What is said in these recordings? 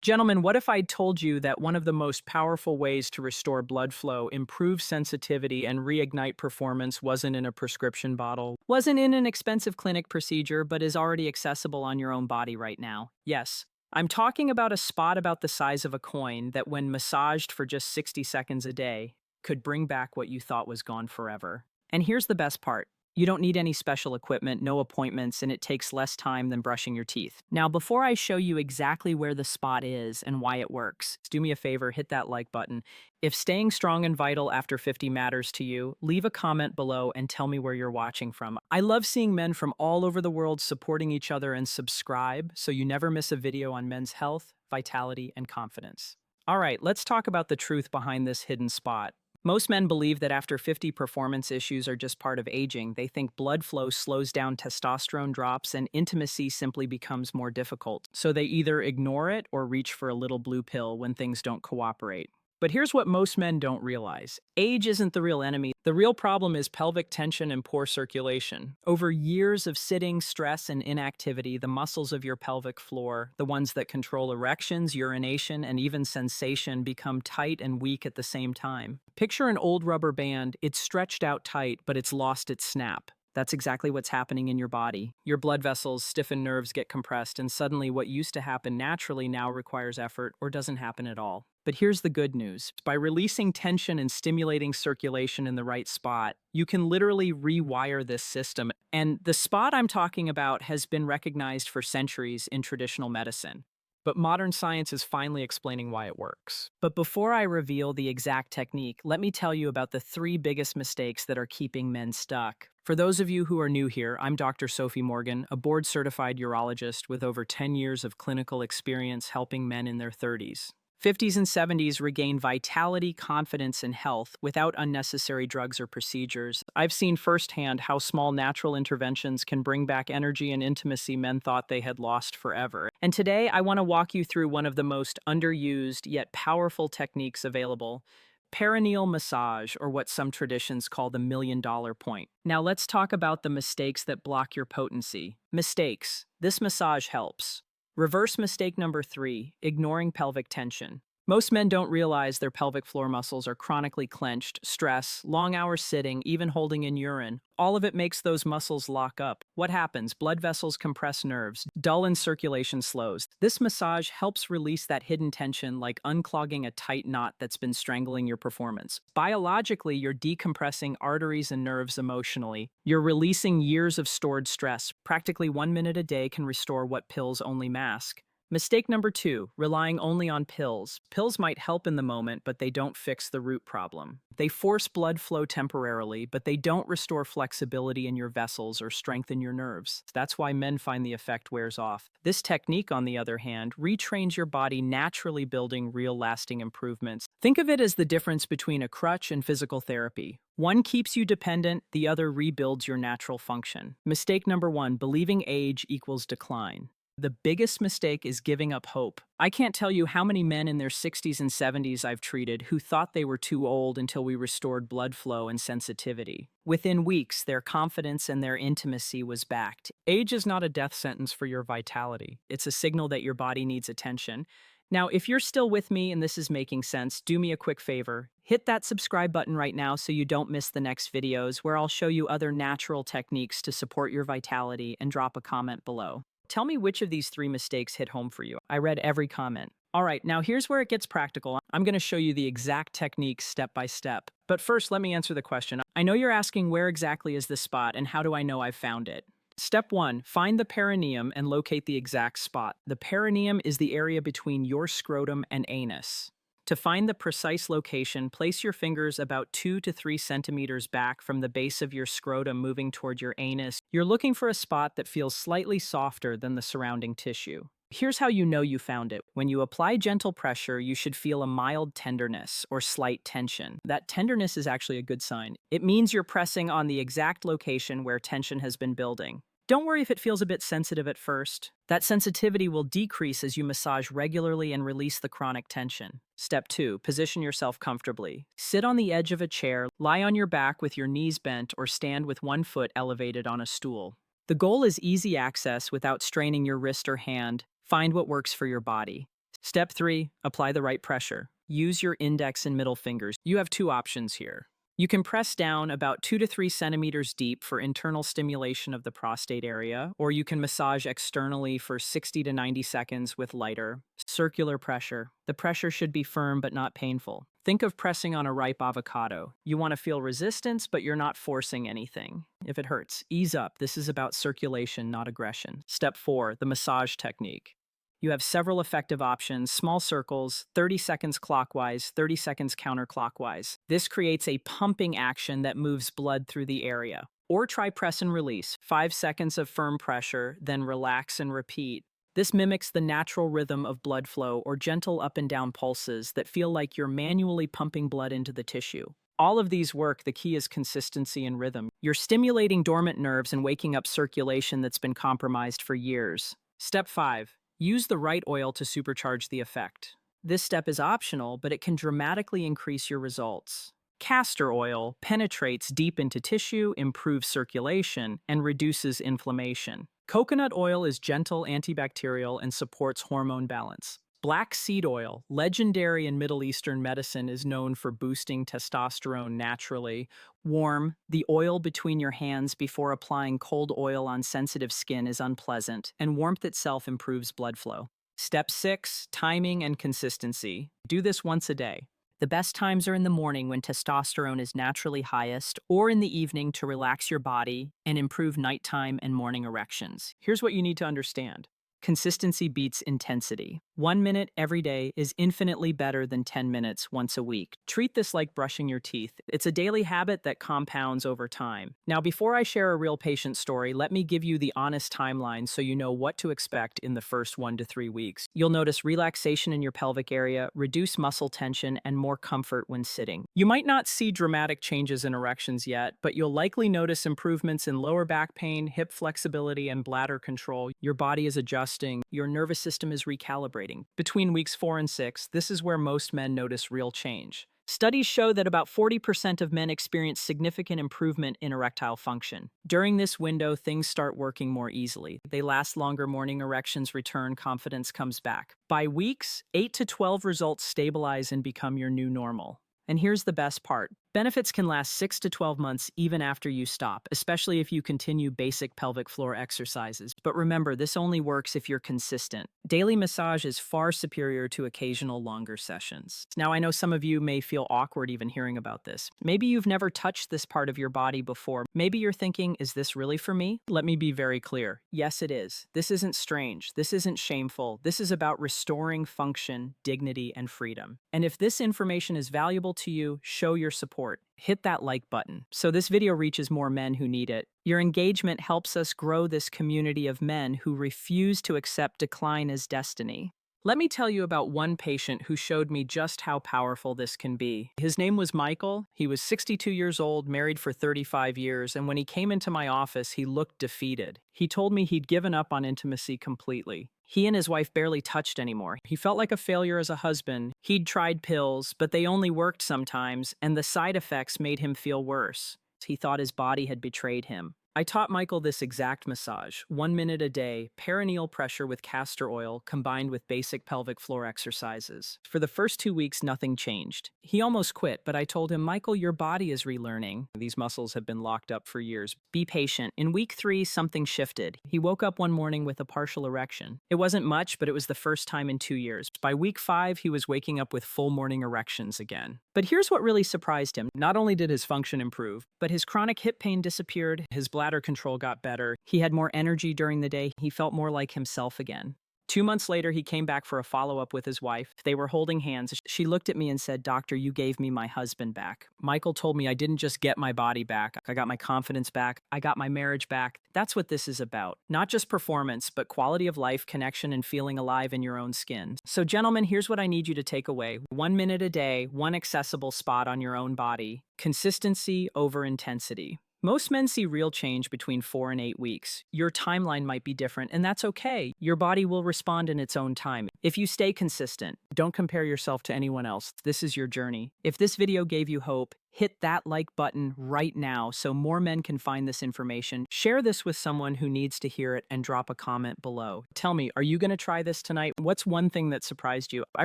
Gentlemen, what if I told you that one of the most powerful ways to restore blood flow, improve sensitivity, and reignite performance wasn't in a prescription bottle, wasn't in an expensive clinic procedure, but is already accessible on your own body right now? Yes. I'm talking about a spot about the size of a coin that, when massaged for just 60 seconds a day, could bring back what you thought was gone forever. And here's the best part. You don't need any special equipment, no appointments, and it takes less time than brushing your teeth. Now, before I show you exactly where the spot is and why it works, do me a favor, hit that like button. If staying strong and vital after 50 matters to you, leave a comment below and tell me where you're watching from. I love seeing men from all over the world supporting each other, and subscribe so you never miss a video on men's health, vitality, and confidence. All right, let's talk about the truth behind this hidden spot. Most men believe that after 50, performance issues are just part of aging. They think blood flow slows down, testosterone drops, and intimacy simply becomes more difficult. So they either ignore it or reach for a little blue pill when things don't cooperate. But here's what most men don't realize. Age isn't the real enemy. The real problem is pelvic tension and poor circulation. Over years of sitting, stress, and inactivity, the muscles of your pelvic floor, the ones that control erections, urination, and even sensation, become tight and weak at the same time. Picture an old rubber band. It's stretched out tight, but it's lost its snap. That's exactly what's happening in your body. Your blood vessels stiffen, nerves get compressed, and suddenly what used to happen naturally now requires effort or doesn't happen at all. But here's the good news. By releasing tension and stimulating circulation in the right spot, you can literally rewire this system. And the spot I'm talking about has been recognized for centuries in traditional medicine. But modern science is finally explaining why it works. But before I reveal the exact technique, let me tell you about the 3 biggest mistakes that are keeping men stuck. For those of you who are new here, I'm Dr. Sophie Morgan, a board-certified urologist with over 10 years of clinical experience helping men in their 30s. 50s and 70s regain vitality, confidence, and health without unnecessary drugs or procedures. I've seen firsthand how small natural interventions can bring back energy and intimacy men thought they had lost forever. And today, I want to walk you through one of the most underused yet powerful techniques available: perineal massage, or what some traditions call the $1,000,000 point. Now let's talk about the mistakes that block your potency. Mistakes. This massage helps. Reverse mistake number 3, ignoring pelvic tension. Most men don't realize their pelvic floor muscles are chronically clenched. Stress, long hours sitting, even holding in urine, all of it makes those muscles lock up. What happens? Blood vessels compress, nerves dull, and circulation slows. This massage helps release that hidden tension, like unclogging a tight knot that's been strangling your performance. Biologically, you're decompressing arteries and nerves. Emotionally, you're releasing years of stored stress. Practically 1 minute a day can restore what pills only mask. Mistake number 2, relying only on pills. Pills might help in the moment, but they don't fix the root problem. They force blood flow temporarily, but they don't restore flexibility in your vessels or strengthen your nerves. That's why men find the effect wears off. This technique, on the other hand, retrains your body, naturally building real lasting improvements. Think of it as the difference between a crutch and physical therapy. One keeps you dependent, the other rebuilds your natural function. Mistake number 1, believing age equals decline. The biggest mistake is giving up hope. I can't tell you how many men in their 60s and 70s I've treated who thought they were too old until we restored blood flow and sensitivity. Within weeks, their confidence and their intimacy was back. Age is not a death sentence for your vitality. It's a signal that your body needs attention. Now, if you're still with me and this is making sense, do me a quick favor. Hit that subscribe button right now so you don't miss the next videos, where I'll show you other natural techniques to support your vitality, and drop a comment below. Tell me which of these 3 mistakes hit home for you. I read every comment. All right, now here's where it gets practical. I'm going to show you the exact technique step by step. But first, let me answer the question. I know you're asking, where exactly is this spot and how do I know I've found it? Step 1, find the perineum and locate the exact spot. The perineum is the area between your scrotum and anus. To find the precise location, place your fingers about 2 to 3 centimeters back from the base of your scrotum, moving toward your anus. You're looking for a spot that feels slightly softer than the surrounding tissue. Here's how you know you found it. When you apply gentle pressure, you should feel a mild tenderness or slight tension. That tenderness is actually a good sign. It means you're pressing on the exact location where tension has been building. Don't worry if it feels a bit sensitive at first. That sensitivity will decrease as you massage regularly and release the chronic tension. Step 2, position yourself comfortably. Sit on the edge of a chair, lie on your back with your knees bent, or stand with one foot elevated on a stool. The goal is easy access without straining your wrist or hand. Find what works for your body. Step 3, apply the right pressure. Use your index and middle fingers. You have two options here. You can press down about 2 to 3 centimeters deep for internal stimulation of the prostate area, or you can massage externally for 60 to 90 seconds with lighter, circular pressure. The pressure should be firm but not painful. Think of pressing on a ripe avocado. You want to feel resistance, but you're not forcing anything. If it hurts, ease up. This is about circulation, not aggression. Step 4, the massage technique. You have several effective options: small circles, 30 seconds clockwise, 30 seconds counterclockwise. This creates a pumping action that moves blood through the area. Or try press and release, 5 seconds of firm pressure, then relax and repeat. This mimics the natural rhythm of blood flow or gentle up and down pulses that feel like you're manually pumping blood into the tissue. All of these work. The key is consistency and rhythm. You're stimulating dormant nerves and waking up circulation that's been compromised for years. Step 5. Use the right oil to supercharge the effect. This step is optional, but it can dramatically increase your results. Castor oil penetrates deep into tissue, improves circulation, and reduces inflammation. Coconut oil is gentle, antibacterial, and supports hormone balance. Black seed oil, legendary in Middle Eastern medicine, is known for boosting testosterone naturally. Warm, the oil between your hands before applying cold oil on sensitive skin is unpleasant, and warmth itself improves blood flow. Step 6, timing and consistency. Do this once a day. The best times are in the morning when testosterone is naturally highest, or in the evening to relax your body and improve nighttime and morning erections. Here's what you need to understand. Consistency beats intensity. 1 minute every day is infinitely better than 10 minutes once a week. Treat this like brushing your teeth. It's a daily habit that compounds over time. Now, before I share a real patient story, let me give you the honest timeline so you know what to expect in the first 1 to 3 weeks. You'll notice relaxation in your pelvic area, reduce muscle tension, and more comfort when sitting. You might not see dramatic changes in erections yet, but you'll likely notice improvements in lower back pain, hip flexibility, and bladder control. Your body is adjusting. Your nervous system is recalibrating. Between weeks 4 and 6, this is where most men notice real change. Studies show that about 40% of men experience significant improvement in erectile function. During this window, things start working more easily. They last longer, morning erections return, confidence comes back. By weeks, 8 to 12 results stabilize and become your new normal. And here's the best part. Benefits can last 6 to 12 months even after you stop, especially if you continue basic pelvic floor exercises. But remember, this only works if you're consistent. Daily massage is far superior to occasional longer sessions. Now, I know some of you may feel awkward even hearing about this. Maybe you've never touched this part of your body before. Maybe you're thinking, is this really for me? Let me be very clear. Yes, it is. This isn't strange. This isn't shameful. This is about restoring function, dignity, and freedom. And if this information is valuable to you, show your support. Hit that like button so this video reaches more men who need it. Your engagement helps us grow this community of men who refuse to accept decline as destiny. Let me tell you about one patient who showed me just how powerful this can be. His name was Michael. He was 62 years old, married for 35 years, and when he came into my office, he looked defeated. He told me he'd given up on intimacy completely. He and his wife barely touched anymore. He felt like a failure as a husband. He'd tried pills, but they only worked sometimes, and the side effects made him feel worse. He thought his body had betrayed him. I taught Michael this exact massage, 1 minute a day, perineal pressure with castor oil combined with basic pelvic floor exercises. For the first 2 weeks, nothing changed. He almost quit, but I told him, Michael, your body is relearning. These muscles have been locked up for years. Be patient. In week 3, something shifted. He woke up one morning with a partial erection. It wasn't much, but it was the first time in 2 years. By week 5, he was waking up with full morning erections again. But here's what really surprised him. Not only did his function improve, but his chronic hip pain disappeared, his bladder control got better, he had more energy during the day, he felt more like himself again. 2 months later, he came back for a follow-up with his wife. They were holding hands. She looked at me and said, Doctor, you gave me my husband back. Michael told me I didn't just get my body back. I got my confidence back. I got my marriage back. That's what this is about. Not just performance, but quality of life, connection, and feeling alive in your own skin. So gentlemen, here's what I need you to take away. 1 minute a day, one accessible spot on your own body. Consistency over intensity. Most men see real change between 4 and 8 weeks. Your timeline might be different, and that's okay. Your body will respond in its own time. If you stay consistent, don't compare yourself to anyone else. This is your journey. If this video gave you hope, Hit that like button right now so more men can find this information. Share this with someone who needs to hear it and drop a comment below. Tell me, are you going to try this tonight? What's one thing that surprised you? I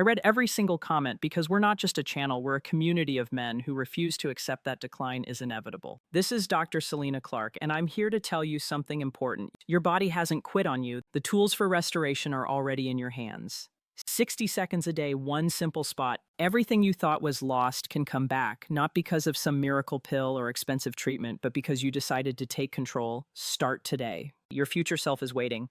read every single comment because we're not just a channel, we're a community of men who refuse to accept that decline is inevitable. This is Dr. Selena Clarke, and I'm here to tell you something important. Your body hasn't quit on you. The tools for restoration are already in your hands. 60 seconds a day, one simple spot. Everything you thought was lost can come back, not because of some miracle pill or expensive treatment, but because you decided to take control. Start today. Your future self is waiting.